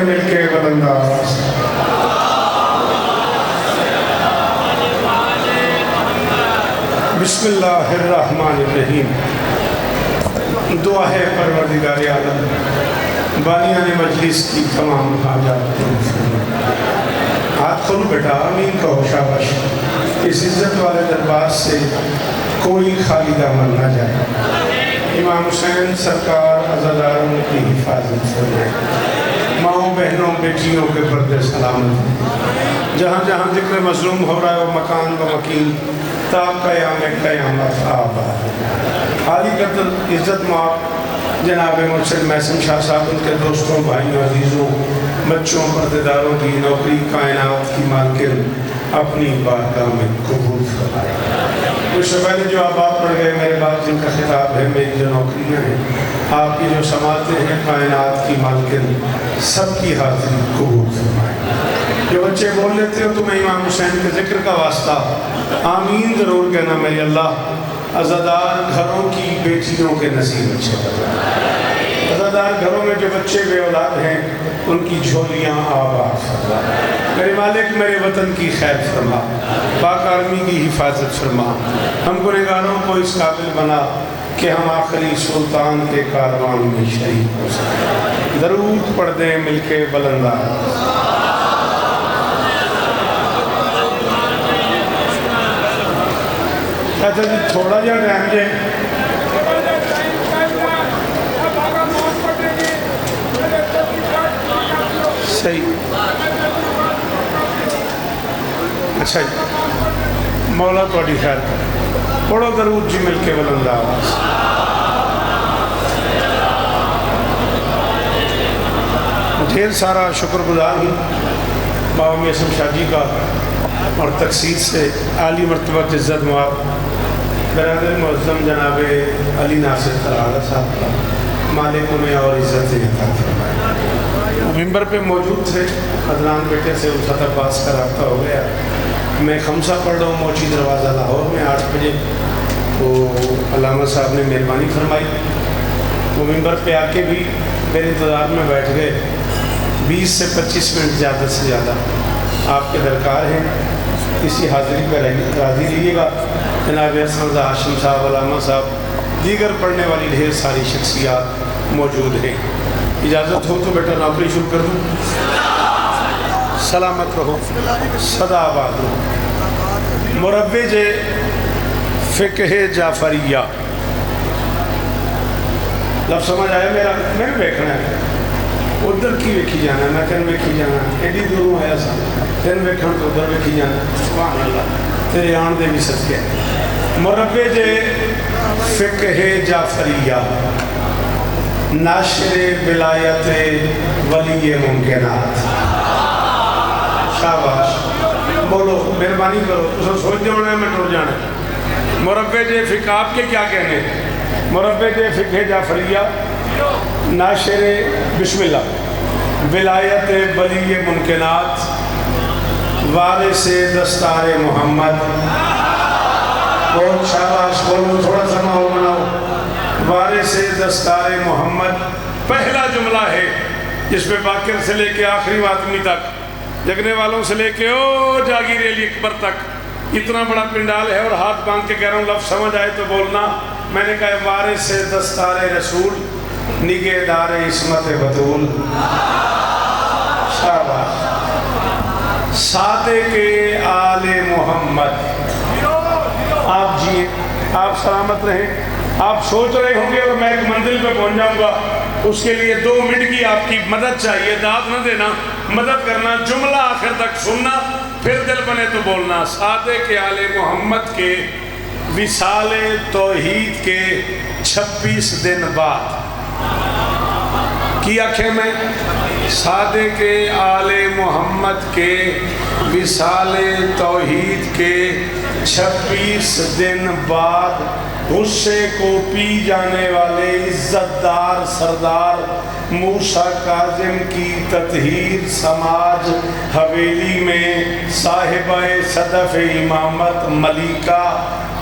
پڑھیں مل کے بلند آواز۔ بسم اللہ الرحمن الرحیم۔ دعا ہے پروردگار عالم بانیان مجلس کی تمام حاجات ہاتھ کھولو بیٹا، آمین کہو، شاباش۔ اس عزت والے دربار سے کوئی خالی دامن نہ جائے۔ امام حسین سرکار عزاداروں کی حفاظت فرمائے، ماؤں بہنوں بیٹیوں کے پردے سلامت، جہاں جہاں ذکر مظلوم ہو رہا ہے وہ مکان و مکین تا قیامت آباد۔ عالی قدر عزت مآب جناب مرشد محسن شاہ صاحب، ان کے دوستوں، بھائیوں، عزیزوں، بچوں، پردیداروں کی نوکری کائنات کی مالکن اپنی بارگاہ میں قبول فرمائے۔ اس سے پہلے جو آباد پڑھ گئے میرے بعد جن کا خطاب ہے، میری جو نوکریاں ہیں، آپ کی جو سماعتیں ہیں، کائنات کی مالکن سب کی حاضری قبول فرمائے۔ جو بچے بول لیتے ہو تمہیں امام حسین کے ذکر کا واسطہ آمین ضرور کہنا، میری اللہ عزادار گھروں کی بیٹیوں کے نصیب اچھے فرما، عزادار گھروں میں جو بچے بے اولاد ہیں ان کی جھولیاں آباد فرما، میرے مالک میرے وطن کی خیر فرما، پاک آرمی کی حفاظت فرما، ہم گنہگاروں کو اس قابل بنا کہ ہم آخری سلطان کے کاروان میں شریک ہو سکیں۔ درود پڑھ دیں مل کے بلند آواز۔ اچھا جی، تھوڑا جا ٹائم جائے صحیح۔ اچھا جی، مولا توڑی خیر پڑھو درود جی مل کے بلند آواز۔ ڈھیر سارا شکر گزار ہوں بابا میسم شاہ جی کا اور تقسیر سے عالی مرتبہ عزت مآب برادر معظم جناب علی ناصر طلالہ صاحب کا، مالک انہیں اور عزت عطا فرمائے۔ وہ ممبر پہ موجود تھے، عدنان بیٹے سے الفت عباس کا رابطہ ہو گیا۔ میں خمسہ پڑھ رہا ہوں موچی دروازہ لاہور میں 8 بجے، تو علامہ صاحب نے مہربانی فرمائی، وہ ممبر پہ آ کے بھی میرے انتظار میں بیٹھ گئے۔ 20 سے 25 منٹ زیادہ سے زیادہ آپ کے درکار ہیں، اسی حاضری پہ راضی رہیے گا۔ جناب حسن ہاشم صاحب، علامہ صاحب، دیگر پڑھنے والی ڈھیر ساری شخصیات موجود ہیں۔ اجازت ہو تو بیٹا نوکری شروع کر دوں؟ سلامت رہو، سدا آباد رہو۔ مروج فقہ جعفریہ لفظ سمجھ آیا میرا؟ میں بھی دیکھنا ہے، ادھر کی ویکھی جانا، میں تین ویکھی جانا، ایڈی دوروں آیا سا، تین ویکھن تو ادھر ویکھی جانا، سبحان اللہ، تیرے آن دے بھی صدقے۔ مروج فقہ جعفریہ، ناشر ولایت ولی ممکنات۔ شاباش، بولو، مہربانی کرو، تو سوچ دے ہونا ہے میں ٹوٹ جانا ہے۔ مروج فقہ، آپ کے کیا کہنے؟ مروج فقہ جعفریہ، ناشر، بسم اللہ، ولایت ولی ممکنات، وارث دستار محمد۔ بہت شاباش، بولو، تھوڑا سا ماحول بناؤ۔ وارث دستار محمد، پہلا جملہ ہے جس میں باقر سے لے کے آخری فاطمی تک، جگنے والوں سے لے کے او جاگیر علی اکبر تک اتنا بڑا پنڈال ہے، اور ہاتھ باندھ کے کہہ رہا ہوں لفظ سمجھ آئے تو بولنا۔ میں نے کہا وارث دستار رسول، نگہدار عصمت بطول۔ شاباش، صادق آل محمد۔ آپ جیئے، آپ سلامت رہیں۔ آپ سوچ رہے ہوں گے اور میں ایک منزل پہ پہنچ جاؤں گا، اس کے لیے 2 منٹ کی آپ کی مدد چاہیے، داد نہ دینا، مدد کرنا، جملہ آخر تک سننا، پھر دل بنے تو بولنا۔ صادق آل محمد کے وصال توحید کے 26 دن بعد کی آنکھیں میں، صادق آل محمد کے وصال توحید کے 26 دن بعد غصے کو پی جانے والے عزت دار سردار موسیٰ کاظم کی تطہیر سماج حویلی میں صاحبہ صدف امامت ملیکہ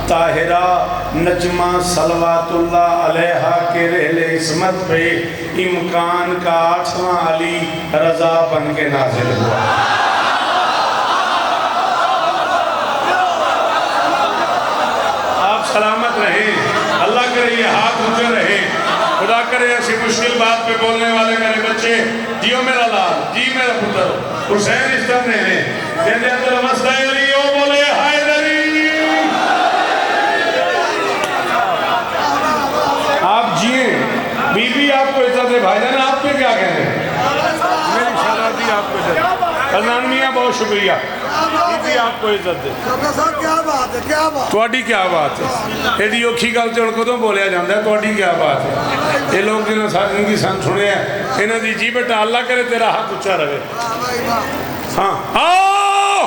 طاہرہ نجمہ صلوات اللہ علیہا کے رحل عصمت پہ امکان کا 8واں علی رضا بن کے نازل ہوا۔ آپ سلامت رہیں، اللہ کرے یہ ہاتھ اونچے رہیں، خدا کرے ایسی مشکل بات پہ بولنے والے میرے بچے، جیو میرا لال، جی میرا پتر حسین اس طرح نے جیندے اندر مسئلہ علی او بولے حیدری۔ آپ جیئیں، بی بی آپ کو عزت ہے، بھائی جان آپ پہ کیا کہنے ہیں؟ میری شہزادی آپ کو عزت ہے، حنان میاں بہت شکریہ، بی بی آپ کو عزت دے۔ کیا بات ہے، کیا بات توڑی کیا بات ہے؟ ایڈی اوکھی گل تے ان کو تو بولیا جاندہ ہے، توڑی کیا بات ہے؟ یہ لوگ جنہوں ساتھ ان کی سان سنے ہیں، انہوں دی جی بیٹا اللہ کرے تیرا حق اچھا رہے۔ ہاں آؤ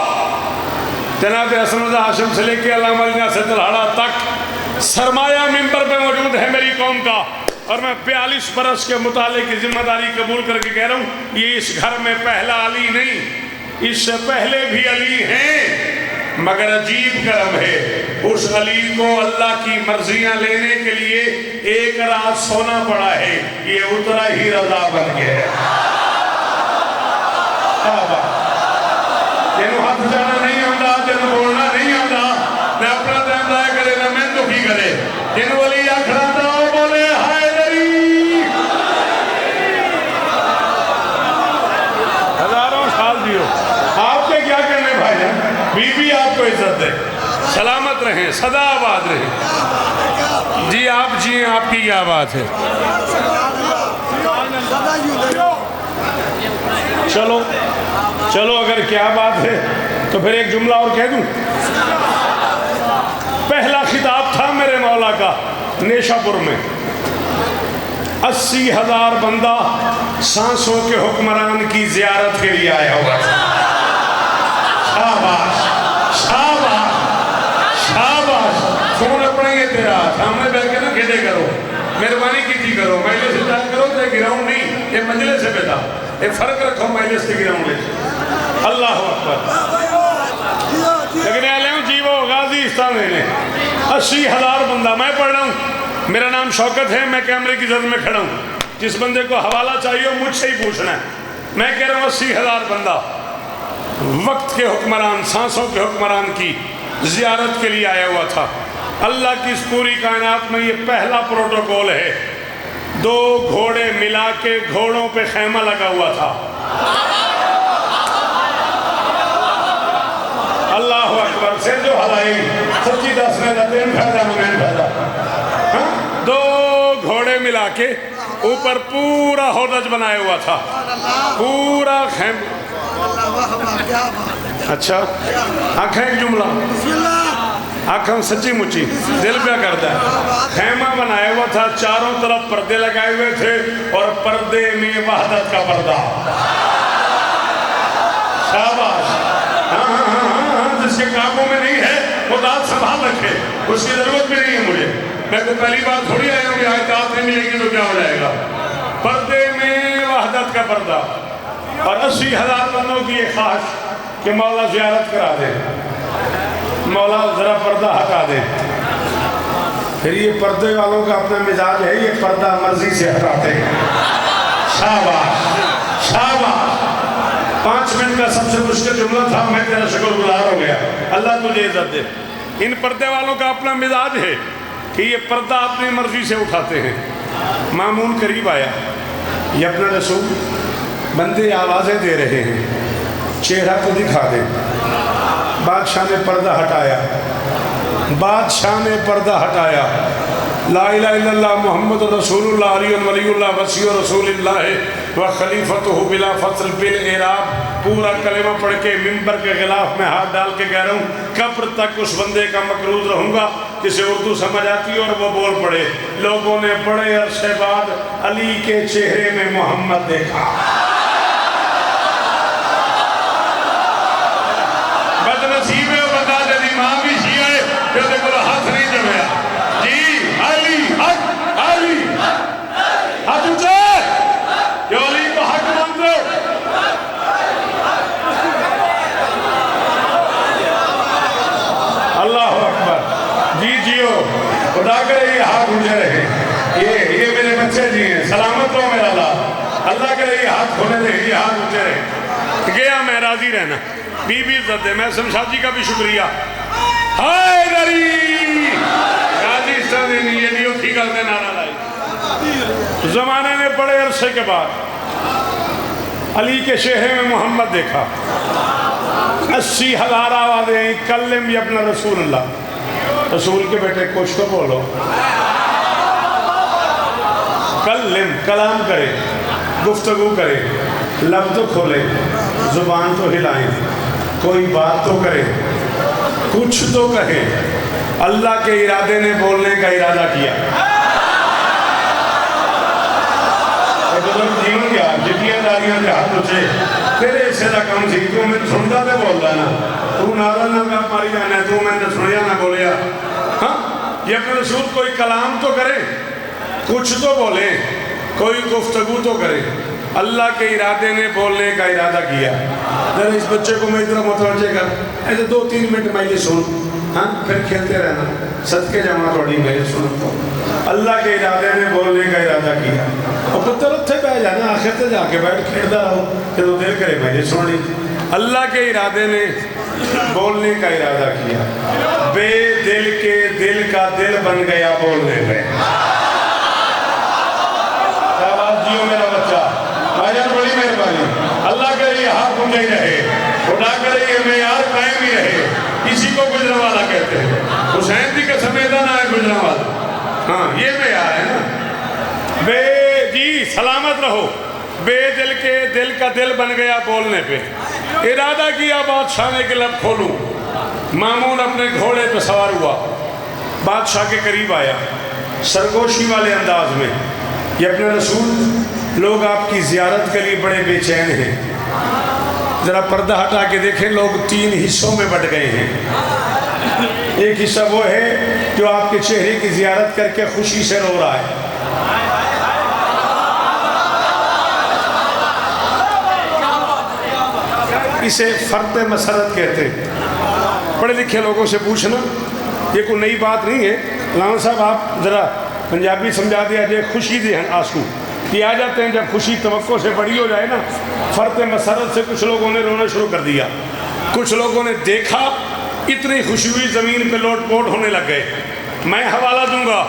جناب حسن رضا ہاشم سے لے کے علامہ علی ناصر الحاڑہ تک سرمایہ ممبر پہ موجود ہے میری قوم کا، اور میں 42 برس کے مطالعے کی ذمہ داری قبول کر کے کہہ رہا ہوں، یہ اس گھر میں پہلا علی نہیں، اس سے پہلے بھی علی ہیں، مگر عجیب کرم ہے اس علی کو اللہ کی مرضیاں لینے کے لیے ایک رات سونا پڑا ہے، یہ اترا ہی رضا بن گیا ہے۔ جنہوں ہاتھ جانا نہیں آندا، جنہوں بولنا نہیں آندا، میں اپنا دائم دائے کرے نہ میں دکھی کرے، جنہوں علی آکھنا دا بولے حیدری۔ ہزاروں سال دیو، آپ کے کیا کرنے بھائی جان؟ بی بی آپ کو عزت دے، سلامت رہیں، صدا آباد رہیں۔ جی آپ جی آپ کی کیا بات ہے؟ چلو چلو اگر کیا بات ہے تو پھر ایک جملہ اور کہہ دوں۔ پہلا خطاب تھا میرے مولا کا نیشہ پور میں، 80,000 بندہ سانسوں کے حکمران کی زیارت کے لیے آیا ہوا تھا۔ شاباش شاباش شاباش، فون اپنے یہ تیرا سامنے بیٹھ کے نہ کھیڑے کرو، مہربانی کی تھی کرو، مجلس سے چاہت کرو تو گراؤں نہیں، یہ مجلس سے بیٹا، یہ فرق رکھو مجلس سے گراؤں لے۔ اللہ اکبر۔ لیکن علیہ جیو غازی استان دینے 80,000 بندہ، میں پڑھ رہا ہوں، میرا نام شوکت ہے، میں کیمرے کی زد میں کھڑا ہوں، جس بندے کو حوالہ چاہیے مجھ سے ہی پوچھنا ہے۔ میں کہہ رہا ہوں 80,000 بندہ وقت کے حکمران، سانسوں کے حکمران کی زیارت کے لیے آیا ہوا تھا۔ اللہ کی اس پوری کائنات میں یہ پہلا پروٹوکول ہے، 2 گھوڑے ملا کے گھوڑوں پہ خیمہ لگا ہوا تھا۔ اللہ اکبر، سے جو ہلائی سچی دسنے دا تین پھیدا نمین پھیدا، 2 گھوڑے ملا کے اوپر پورا ہودج بنائے ہوا تھا، پورا خیمہ۔ اچھا آنکھیں ایک جملہ، آنکھیں سچی مچی دل پہ کرتا ہے۔ خیمہ بنائے ہوا تھا، چاروں طرف پردے لگائے ہوئے تھے، اور پردے میں وحدت کا پردہ۔ شاباش، جس کے کاموں میں نہیں ہے وہ داد سنبھال رکھے، اس کی ضرورت بھی نہیں ہے مجھے، میں تو پہلی بار تھوڑی آیا ہوں، آئے داد نہیں ملے گی تو کیا ہو جائے گا۔ پردے میں وحدت کا پردہ، اور 80,000 بندوں کی یہ خواہش کہ مولا زیارت کرا دے، مولا ذرا پردہ ہٹا دے۔ پھر یہ پردے والوں کا اپنا مزاج ہے، یہ پردہ مرضی سے ہٹاتے ہیں۔ شاباش شاباش، 5 منٹ کا سب سے مشکل جملہ تھا، میں تیرا شکر گزار ہو گیا، اللہ تجھے عزت دے۔ ان پردے والوں کا اپنا مزاج ہے کہ یہ پردہ اپنی مرضی سے اٹھاتے ہیں۔ مامون قریب آیا، یہ اپنا رسول، بندے آوازیں دے رہے ہیں، چہرہ کو دکھا دیں۔ بادشاہ نے پردہ ہٹایا، بادشاہ نے پردہ ہٹایا، لا الہ الا اللہ محمد رسول اللہ علی ولی اللہ وسیع رسول اللہ و خلیفتہ بلا فصل بالاعراب، پورا کلمہ پڑھ کے ممبر کے غلاف میں ہاتھ ڈال کے کہہ رہا ہوں، قبر تک اس بندے کا مقروض رہوں گا جسے اردو سمجھ آتی اور وہ بول پڑے۔ لوگوں نے بڑے عرصے بعد علی کے چہرے میں محمد دیکھا۔ بدنصیب ہے بندہ جب امام بھی شیعہ ہے، جو دیکھو ہاتھ نہیں جمعیا، جی علی حق، علی ہاتھ اونچے، جو علی کو حق مان دو۔ اللہ اکبر، جی یہ ہاتھ اونچے رہے، یہ میرے بچے جی ہیں، سلامت رہو میرا اللہ کرے یہ ہاتھ کھولے رہے، یہ ہاتھ اونچے رہے۔ گیا میں راضی رہنا، بی بی عزت ہے، میں شمشاد جی کا بھی شکریہ۔ ہائے دری راضی استعدے نہیں، یہ نہیں اٹھی کرتے نعرہ لائی۔ زمانے نے بڑے عرصے کے بعد علی کے شہر میں محمد دیکھا، 80,000 آوازیں ہیں، کلم یا اپنا رسول اللہ، رسول کے بیٹے کچھ تو بولو، کلم کلام کرے، گفتگو کرے، لب تو کھولے، زبان تو ہلائیں، کوئی بات تو کرے، کچھ تو کہے۔ اللہ کے ارادے نے بولنے کا ارادہ کیا۔ جیون کیا جتیاں داریاں کے ہاتھ اچھے تیرے اسے دا کم سی، تو میں سنتا تے بول رہا نا، تو نارا نہ کا ماری جانا ہے، تو میں نے سنیا نہ بولیا۔ ہاں یہ اپنے رسول کوئی کلام تو کرے، کچھ تو بولے، کوئی گفتگو تو کرے۔ اللہ کے ارادے نے بولنے کا ارادہ کیا۔ ذرا اس بچے کو میں اتنا متوجہ کر، ایسے 2-3 منٹ میں یہ سن، ہاں پھر کھیلتے رہنا، صدقے جمع تھوڑی میرے سنت کو۔ اللہ کے ارادے نے بولنے کا ارادہ کیا، اور پتر اتھے پہ جانا، آخر تے جا کے بیٹھ کھیلتا رہو کہ تو دل کرے میں یہ سننی۔ اللہ کے ارادے نے بولنے کا ارادہ کیا، بے دل کے دل کا دل بن گیا بولنے پہ۔ آواز جیو میرا بچہ، آجان بڑی مہربانی، اللہ کرے یہ ہاتھ اونچے ہی رہے، خدا کرے یہ معیار قائم ہی رہے۔ اسی کو گجرا والا کہتے ہیں، حسین دی قسم ایدہ نہ ہے گجرا والا، ہاں یہ معیار ہے نا۔ بے جی سلامت رہو، بے دل کے دل کا دل بن گیا بولنے پہ۔ ارادہ کیا بادشاہ نے کہ لب کھولوں، مامون اپنے گھوڑے پہ سوار ہوا، بادشاہ کے قریب آیا، سرگوشی والے انداز میں، یہ اپنے رسول، لوگ آپ کی زیارت کے لیے بڑے بے چین ہیں۔ ذرا پردہ ہٹا کے دیکھیں، لوگ 3 حصوں میں بٹ گئے ہیں۔ ایک حصہ وہ ہے جو آپ کے چہرے کی زیارت کر کے خوشی سے رو رہا ہے، اسے فرد مسرت کہتے ہیں۔ پڑھے لکھے لوگوں سے پوچھنا، یہ کوئی نئی بات نہیں ہے۔ علامہ صاحب آپ ذرا پنجابی سمجھا دیا جائے، خوشی دے ہیں آنسو کہ آ جاتے ہیں جب خوشی توقع سے بڑی ہو جائے نا، فرد مسرت سے کچھ لوگوں نے رونا شروع کر دیا، کچھ لوگوں نے دیکھا اتنی خوشی ہوئی زمین پہ لوٹ پوٹ ہونے لگ گئے۔ میں حوالہ دوں گا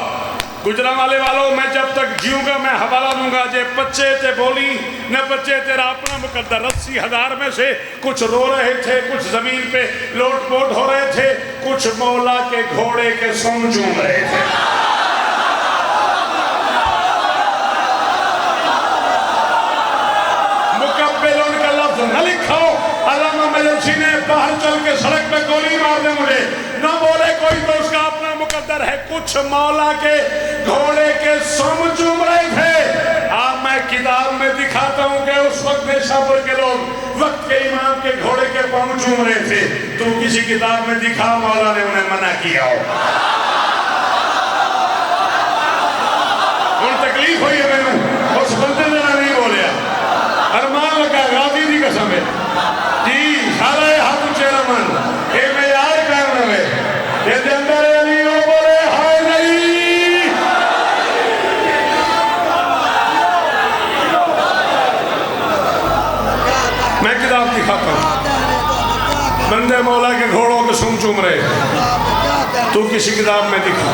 گجرانوالے والوں، میں جب تک جیوں گا میں حوالہ دوں گا، جے بچے تے بولی نہ بچے تیرا اپنا مقدر۔ 80,000 میں سے کچھ رو رہے تھے، کچھ زمین پہ لوٹ پوٹ ہو رہے تھے، کچھ مولا کے گھوڑے کے سم چوم رہے تھے۔ مقبل ان کا لفظ نہ لکھاؤ، علامہ مجلسی نے باہر چل کے سڑک پہ گولی مار دے مجھے نہ بولے کوئی تو اس کا اپنا مقدر ہے۔ کچھ مولا کے گھوڑے کے سم چوم رہے تھے۔ آپ میں کتاب میں دکھاتا ہوں کہ اس وقت نیشاپور کے لوگ وقت کے امام کے گھوڑے کے پاؤں چوم رہے تھے۔ تو کسی کتاب میں دکھا مولا نے انہیں منع کیا ہو۔ ان تکلیف ہوئی ہے میں اس بندے نے نہیں بولیا، ارمان لگا غازی دی قسم ہے جی، سارا ہاتھ اونچے رمان اے میں یار کام رہے یہ دے اندر علی وہ بولے ہائے نہیں۔ میں کتاب دکھاتا ہوں، بندے مولا کے گھوڑوں کے سم چوم رہے، تو کسی کتاب میں دکھا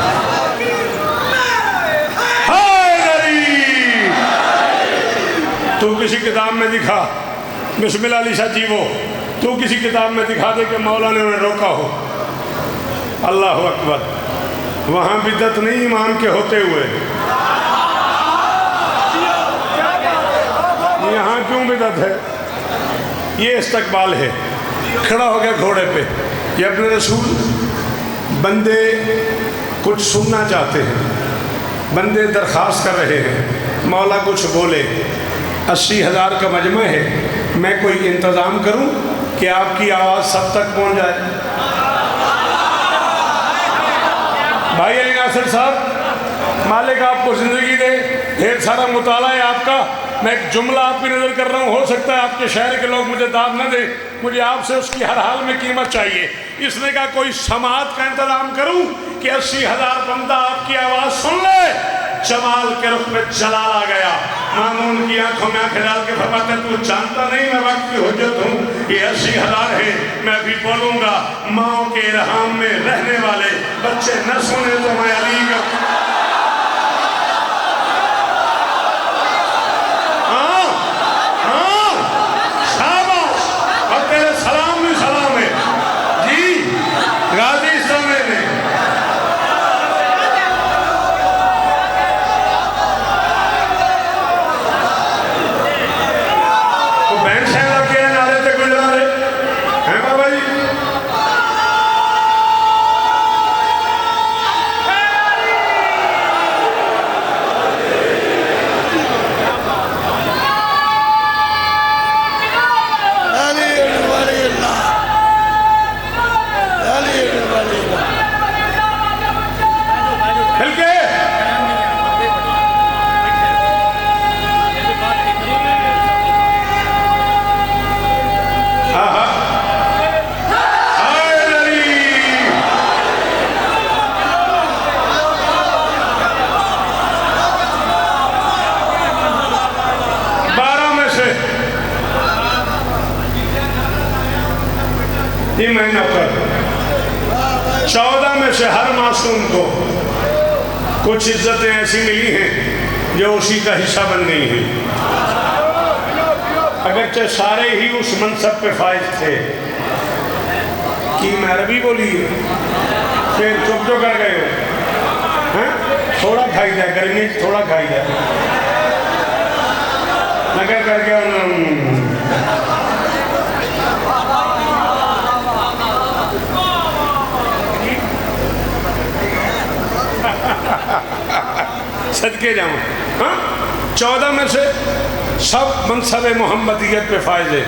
تو کسی کتاب میں دکھا بسم اللہ علی شاہ جیو، تو کسی کتاب میں دکھا دے کہ مولا نے انہیں روکا ہو۔ اللہ اکبر، وہاں بدعت نہیں امام کے ہوتے ہوئے، یہاں کیوں بدعت ہے؟ یہ استقبال ہے۔ کھڑا ہو گیا گھوڑے پہ، یہ اپنے رسول، بندے کچھ سننا چاہتے ہیں، بندے درخواست کر رہے ہیں، مولا کچھ بولے۔ 80,000 کا مجمع ہے، میں کوئی انتظام کروں کہ آپ کی آواز سب تک پہنچ جائے؟ بھائی علی ناصر صاحب، مالک آپ کو زندگی دے، ڈھیر سارا مطالعہ ہے آپ کا، میں ایک جملہ آپ کی نظر کر رہا ہوں، ہو سکتا ہے آپ کے شہر کے لوگ مجھے داد نہ دیں، مجھے آپ سے اس کی ہر حال میں قیمت چاہیے۔ اس نے کہا کوئی سماعت کا انتظام کروں کہ 80,000 بندہ آپ کی آواز سن لے؟ جمال کے رخ میں جلال آ گیا۔ مامون کی آنکھوں میں آنکھیں ڈال کے فرماتے ہیں تو جانتا نہیں میں وقت کی حجت ہوں، یہ 80,000 ہے، میں بھی بولوں گا ماں کے ارحام میں رہنے والے بچے نہ سنے تو میں علی کا یہ مہینہ پر 14 میں سے ہر معصوم کو کچھ عزتیں ایسی ملی ہیں جو اسی کا حصہ بن گئی ہیں، اگرچہ سارے ہی اس منصب پہ فائز تھے۔ کی میں عربی بولی ہے پھر چپ جو کر گئے ہو، تھوڑا کھائی جائے گرمی تھوڑا کھائی جائے نگر کر گیا صدقے جاؤں۔ 14 میں سے سب منصب محمدیت پہ فائز ہے،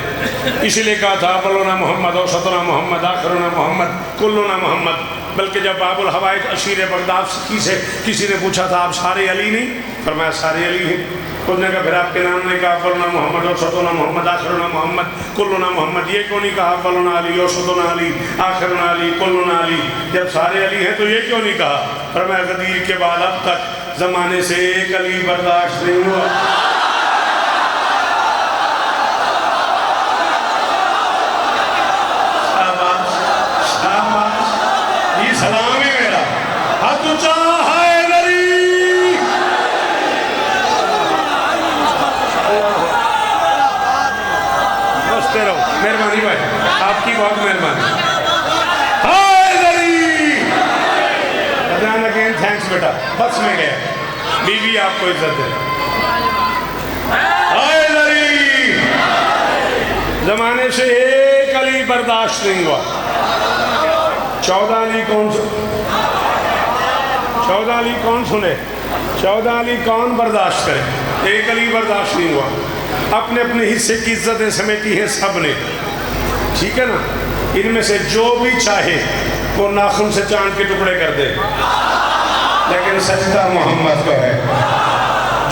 اسی لیے کہا تھا اولنا محمد اوسطنا محمد آخرنا محمد کلنا محمد۔ بلکہ جب باب الحوائج اشیر بغداد سے کسی نے پوچھا تھا آپ سارے علی نہیں؟ فرمایا سارے علی ہیں۔ اس نے کہا پھر آپ کے نام نے کہا اولنا محمد اوسطنا محمد آخرنا محمد کلنا محمد، یہ کیوں نہیں کہا اولنا علی اوسطنا علی آخرنا علی کلنا علی؟ جب سارے علی ہیں تو یہ کیوں نہیں کہا؟ فرمایا غدیر کے بعد اب تک زمانے سے ایک علی برداشت نہیں ہوا۔ سلام ہی میرا ہاتھ اونچا حیدری۔ بستے رہو، مہربانی بھائی، آپ کی بہت مہربانی۔ حیدری ادان اگین تھینکس بیٹا، بس میں گیا، بیوی آپ کو عزت ہے۔ حیدری زمانے سے ایک علی برداشت نہیں ہوا۔ 14 علی کون سنے؟ 14 علی کون سنے؟ 14 علی کون برداشت کرے؟ ایک علی برداشت نہیں ہوا۔ اپنے اپنے حصے کی عزتیں سمیٹی ہیں سب نے، ٹھیک ہے نا؟ ان میں سے جو بھی چاہے وہ ناخن سے چاند کے ٹکڑے کر دے، لیکن سجدہ محمد کو ہے۔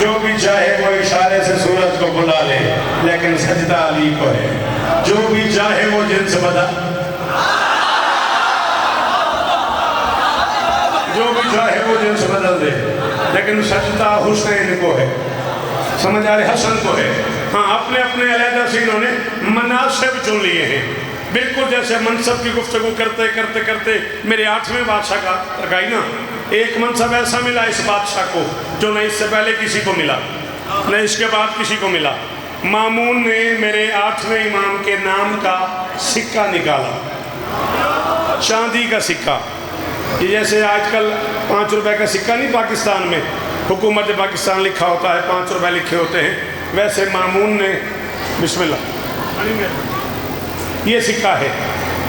جو بھی چاہے وہ اشارے سے سورج کو بلا لے، لیکن سجدہ علی کو ہے۔ جو بھی چاہے وہ جنس بدا، جو بھی چاہے وہ جنس بدل دے، لیکن سجدہ حسین کو ہے، سمجھ آ رہے حسن کو ہے۔ ہاں اپنے اپنے علیحدہ سے انہوں نے مناسب چن لیے ہیں، بالکل جیسے منصب کی گفتگو کرتے کرتے کرتے میرے 8ویں بادشاہ کا ترکائی نا، ایک منصب ایسا ملا اس بادشاہ کو جو نہ اس سے پہلے کسی کو ملا نہ اس کے بعد کسی کو ملا۔ مامون نے میرے 8ویں امام کے نام کا سکہ نکالا، چاندی کا سکہ، یہ جیسے آج کل 5 روپے کا سکہ نہیں پاکستان میں حکومت پاکستان لکھا ہوتا ہے، 5 روپے لکھے ہوتے ہیں، ویسے مامون نے بسم اللہ یہ سکہ ہے،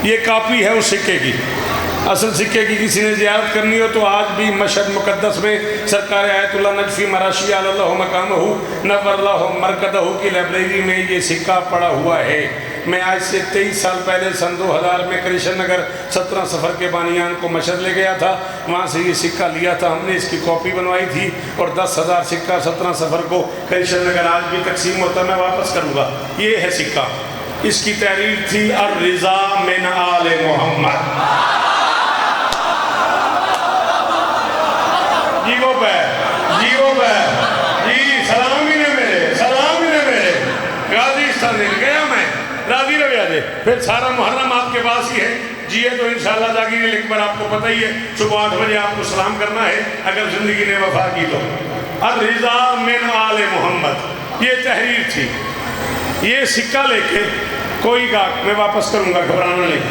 یہ کاپی ہے اس سکے کی۔ اصل سکے کی کسی نے زیارت کرنی ہو تو آج بھی مشہد مقدس میں سرکار آیت اللہ نجفی مراشی اللہ مقامہ نور اللہ مرکدہ کی لائبریری میں یہ سکہ پڑا ہوا ہے۔ میں آج سے 23 سال پہلے سن 2000 میں کرشن نگر 17 سفر کے بانیان کو مشہد لے گیا تھا، وہاں سے یہ سکہ لیا تھا ہم نے، اس کی کاپی بنوائی تھی، اور 10,000 سکہ 17 سفر کو کرشن نگر آج بھی تقسیم ہوتا، میں واپس کروں گا۔ یہ ہے سکہ، اس کی تحریر تھی الرضا من آل محمد۔ جیو پہ جی، سلامی نے میرے غازی گیا میں راضی رویا دے، پھر سارا محرم آپ کے پاس ہی ہے، جیے تو انشاءاللہ جاگیر لکھ پر آپ کو پتہ ہی ہے، صبح 8 بجے آپ کو سلام کرنا ہے اگر زندگی نے وفا کی تو۔ الرضا من آل محمد، یہ تحریر تھی۔ یہ سکہ لے کے کوئی گاہک، میں واپس کروں گا، گھبرانا نہیں،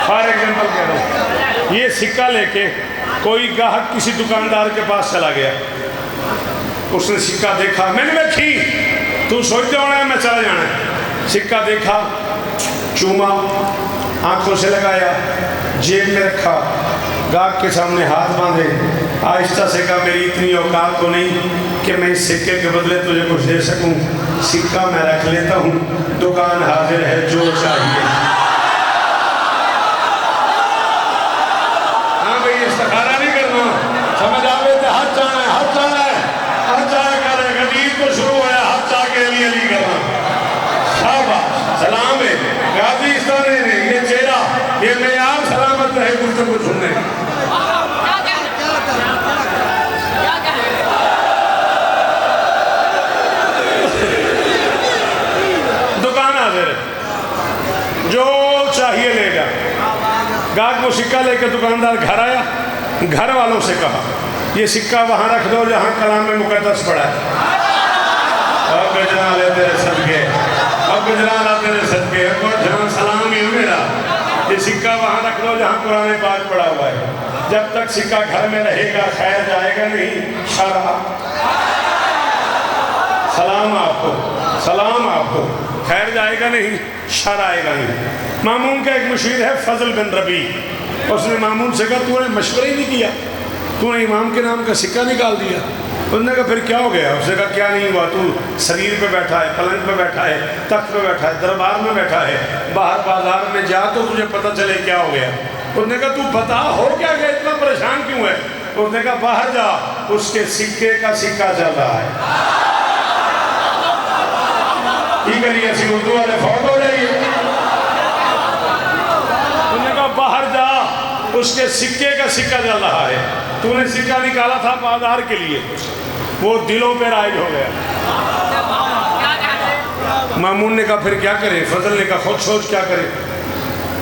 فار ایگزامپل کہہ رہا ہوں، یہ سکہ لے کے کوئی گاہک کسی دکاندار کے پاس چلا گیا، اس نے سکہ دیکھا، میں نے دیکھی، تو سوچتے ہونا ہے میں چلا جانا ہے، سکہ دیکھا، چوما، آنکھوں سے لگایا، جیب میں رکھا، گاہک کے سامنے ہاتھ باندھے، آہستہ سے کہا میری اتنی اوقات تو نہیں کہ میں اس سکے کے بدلے تجھے کچھ دے سکوں، سکہ میں رکھ لیتا ہوں، دکان حاضر ہے، جو چاہیے۔ ہاں بھئی استخارہ نہیں کرنا، سمجھ آوے تھے ہاتھ جانا ہے، ہاتھ جانا ہے، ہاتھ جانا کرے، غدیر کو شروع ہویا ہاتھ جا کے علی علی کرنا۔ شاباش، سلام ہے، غازی استانے نے، یہ چہرہ، یہ معیار سلامت رہے گفتگو سننے۔ دکان حاضر ہے، جو چاہیے لے جا۔ گاہک وہ سکہ لے کے دکاندار گھر آیا، گھر والوں سے کہا یہ سکہ وہاں رکھ دو جہاں کلام مقدس پڑا ہے۔ اب گجران لے تیرے صدقے، اب گجران لے تیرے صدقے، اب جہاں سلام ہی میرا، یہ سکہ وہاں رکھ دو جہاں قرآن پاک پڑا ہوا ہے۔ جب تک سکہ گھر میں رہے گا خیر جائے گا نہیں، شرح۔ سلام آپ کو، سلام آپ کو، خیر جائے گا نہیں، شر آئے گا نہیں۔ مامون کا ایک مشیر ہے فضل بن ربی، اس نے مامون سے کہا تو نے مشورہ ہی نہیں کیا، تو نے امام کے نام کا سکہ نکال دیا۔ انہوں نے کہا پھر کیا ہو گیا؟ اس نے کہا کیا نہیں ہوا، تو سریر پہ بیٹھا ہے، پلنگ پہ بیٹھا ہے، تخت پہ بیٹھا ہے، دربار میں بیٹھا ہے، باہر بازار میں جا تو تجھے پتہ چلے کیا ہو گیا۔ انہوں نے کہا تو بتا ہو کیا گیا، اتنا پریشان کیوں ہے؟ اس نے کہا باہر جا، اس کے سکے کا سکہ چل رہا ہے۔ یہ کریے ایسی اردو والے فوت ہو جائیے۔ انہوں نے کہا باہر جا، اس کے سکے کا سکہ چل رہا ہے، تو نے سکہ نکالا تھا بازار کے لیے، وہ دلوں پہ رائج ہو گیا۔ مامون نے کہا پھر کیا کرے؟ فضل نے کہا خود سوچ کیا کرے۔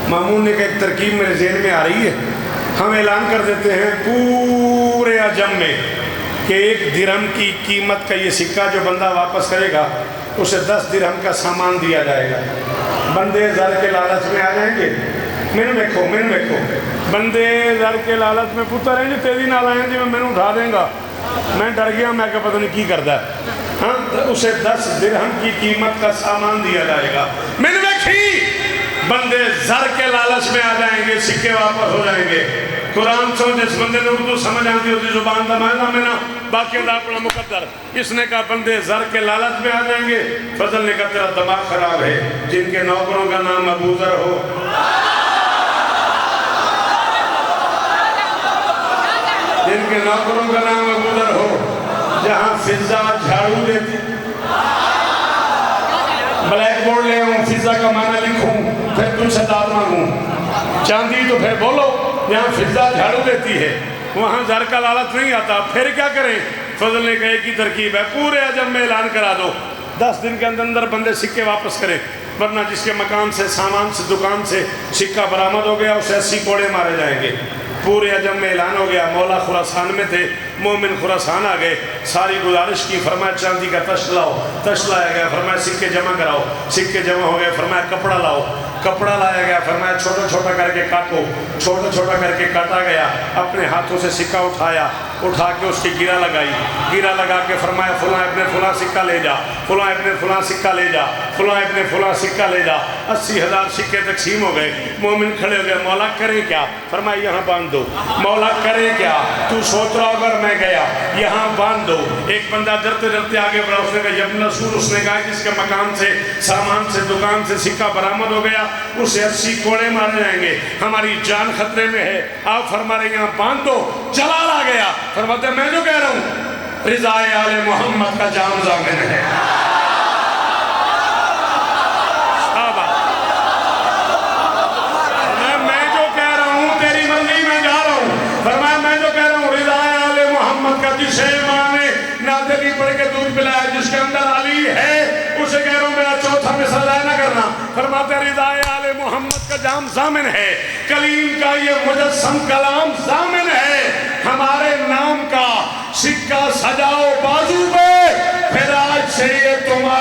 مامون نے کہا ایک ترکیب میرے ذہن میں آ رہی ہے، ہم اعلان کر دیتے ہیں پورے عجم میں کہ 1 درہم کی قیمت کا یہ سکہ جو بندہ واپس کرے گا اسے 10 درہم کا سامان دیا جائے گا۔ بندے زر کے لالچ میں آ جائیں گے، میں نے دیکھو بندے زر کے لالچ میں پتر ہیں جی تیری نال آئیں جی میں اٹھا دیں گا، میں ڈر گیا، میں کہا پتہ نہیں کی کرتا ہے، ہاں اسے 10 درہم کی قیمت کا سامان دیا جائے گا۔ میں نے دیکھی بندے زر کے لالچ میں آ جائیں گے، سکے واپس ہو جائیں گے۔ قرآن سو جس بندے نے اردو سمجھ آتی ہوتی زبان دمائنا میں نا باقی ادا اپنا مقدر، اس نے کہا بندے زر کے لالچ میں آ جائیں گے۔ فضل نے کہا تیرا دماغ خراب ہے، جن کے نوکروں کا نام ابو ذر ہو، جن کے نوکروں کا نام ابو ذر ہو، جہاں فضا جھاڑو دیتی، بلیک بورڈ لے ہوں فضا کا معنی لکھوں پھر تم سے داد مانگوں، چاندی تو پھر بولو، جہاں فضا جھاڑو دیتی ہے وہاں زر کا لالچ نہیں آتا، پھر کیا کریں؟ فضل نے کہا ایک ہی ترکیب ہے، پورے عجم میں اعلان کرا دو 10 دن کے اندر بندے سکے واپس کریں، ورنہ جس کے مکان سے سامان سے دکان سے سکہ برآمد ہو گیا اسے 80 کوڑے مارے جائیں گے۔ پورے عجم میں اعلان ہو گیا، مولا خراسان میں تھے، مومن خراسان آ گئے، ساری گزارش کی، فرمایا چاندی کا تش لاؤ، تش لایا گیا، فرمایا سکے جمع کراؤ، سکے جمع ہو گئے، فرمایا کپڑا لاؤ، کپڑا لایا گیا، فرمایا چھوٹا چھوٹا کر کے کاٹو، چھوٹا چھوٹا کر کے کاٹا گیا، اپنے ہاتھوں سے سکہ اٹھایا، اٹھا کے اس کی گرہ لگائی، گرہ لگا کے فرمایا فلاں ابن فلاں سکہ لے جا، فلاں ابن فلاں سکہ لے جا، فلاں ابن فلاں سکہ لے جا، 80,000 سکے تقسیم ہو گئے۔ مومن کھڑے ہو گئے، مولا کریں کیا؟ فرمایا یہاں باندھ دو۔ مولا کریں کیا؟ تو سوچ رہا اگر میں میں گیا یہاں باندھ دو. ایک بندہ ڈرتے ڈرتے آگے بڑھا, اس نے کہا ابن رسول, اس نے کہا جس کے مکان سے سامان سے دکان سے سکہ برآمد ہو گیا اسے 80 کوڑے مارے جائیں گے, ہماری جان خطرے میں ہے. آپ فرما رہے یہاں باندھ دو. جلال آ گیا, فرماتے ہیں میں جو کہہ رہا ہوں رضا آل محمد کا جام ضامن ہے. میں جو کہہ رہا ہوں تیری منزل میں جا رہا ہوں. فرمایا میں جو کہہ رہا ہوں رضا آل محمد کا جسے ماں نے نادری پڑھ کے دودھ پلایا, جس کے اندر علی ہے, اسے کہہ رہا ہوں میرا چوتھا مثال نہ کرنا. فرماتے رضا آل محمد کا جام ضامن ہے, کلیم کا یہ مجسم کلام ضامن ہے. ہمارے نام کا سکہ سجاؤ بازو پہ, پھر آج سے یہ تمہارا